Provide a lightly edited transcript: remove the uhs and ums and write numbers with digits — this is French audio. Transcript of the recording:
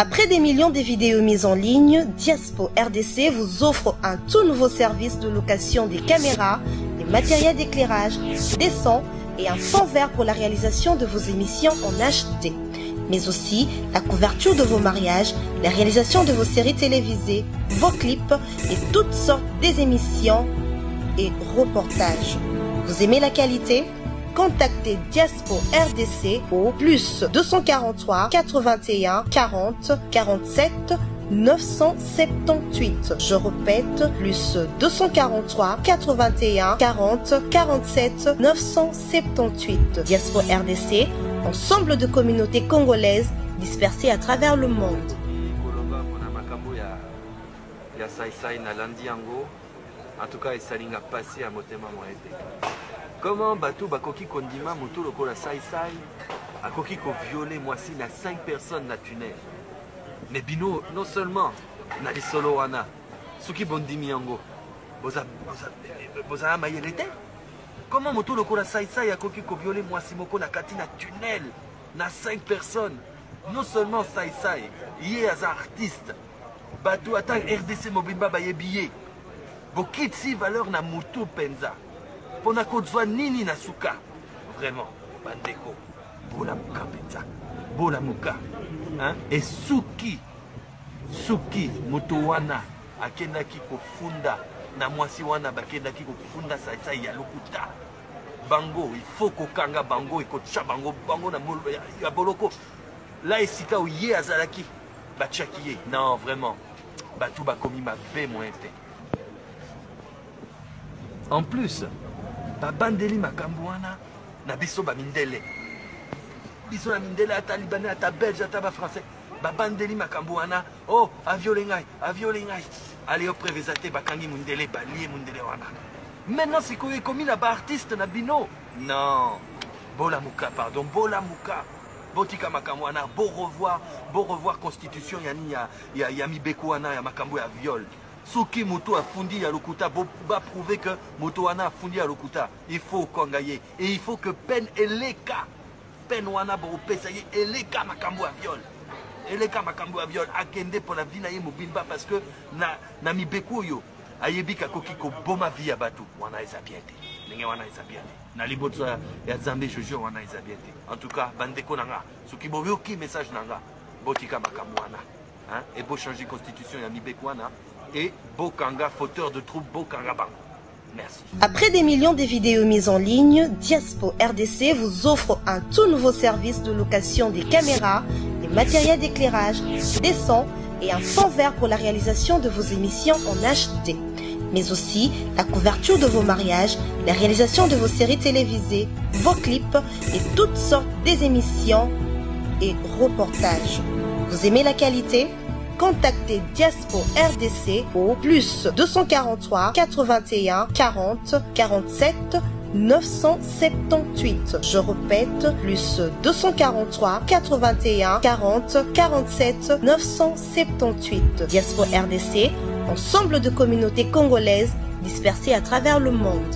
Après des millions de vidéos mises en ligne, Diaspo RDC vous offre un tout nouveau service de location des caméras, des matériels d'éclairage, des sons et un fond vert pour la réalisation de vos émissions en HD. Mais aussi la couverture de vos mariages, la réalisation de vos séries télévisées, vos clips et toutes sortes des émissions et reportages. Vous aimez la qualité? Contactez Diaspo RDC au plus 243 81 40 47 978. Je répète, plus 243 81 40 47 978. Diaspo RDC, ensemble de communautés congolaises dispersées à travers le monde. En tout cas, ça n'a pas passé à motema moete. Comment bateau bakoki kondima moto lokola sai a koki ko violer moi si na 5 personnes na tunnel. Mais bino non seulement na li solo wana suki bondimi yango boza mayelete. Comment moto lokola sai a koki ko violer moi si moko na kati na tunnel na 5 personnes. Non seulement sai yé as artiste bateau ata RDC mobimba baye billet. Bokitsi valeur na mutu penza. Pona kozwa nini na suka. Vraiment, bandeko. Bola muka penza. Bola muka. Hein? Et suki mutu wana akendaki kofunda na mwasi wana bakendaki kofunda sai ya lokuta. Bango, il faut kokanga bango et kocha bango na molo ya boloko. Là esika uye azalaki bachakiye. Non, vraiment. Batu bakomi mabe moente. En plus, babandeli makambo wana na biso ba mindele. Biso na mindele ata libanais ata belge ata ba français. Babandeli makambo wana, oh, aviole ngai. Allez au prévisate bakangi mundele balie mundele wana. Maintenant c'est quoi comme na ba artiste na bino? Non. Bola muka pardon, bola muka. Botika makambo wana, beau revoir constitution yani ya mibeko wana ya makambo ya viol. Soki moto a fundi à lokuta, va prouver que moto wana a fundi à lokuta. Il faut kongaye. Et il faut que peine eleka. Peine wana bo pesaye eleka makambo a viol. Eleka makambo a viol. Akende pour la vie na ye mobimba parce que na mibeko yo. Ayebika koki ko boma vie abatu. Wana ezabiete. Nenge wana ezabiete. Na liboto ya Zambé je jure wana ezabiete. En tout cas, bandeko nanga. Soki bo yoki message nanga. Botika makambo wana. Hein? Et beau changer constitution ya mibeko wana. Et Bokanga, fauteur de troubles, Bokanga Bango. Merci. Après des millions de vidéos mises en ligne, Diaspo RDC vous offre un tout nouveau service de location des caméras, des matériels d'éclairage, des sons et un fond vert pour la réalisation de vos émissions en HD. Mais aussi la couverture de vos mariages, la réalisation de vos séries télévisées, vos clips et toutes sortes des émissions et reportages. Vous aimez la qualité? Contactez Diaspo RDC au plus 243 81 40 47 978. Je répète, plus 243 81 40 47 978. Diaspo RDC, ensemble de communautés congolaises dispersées à travers le monde.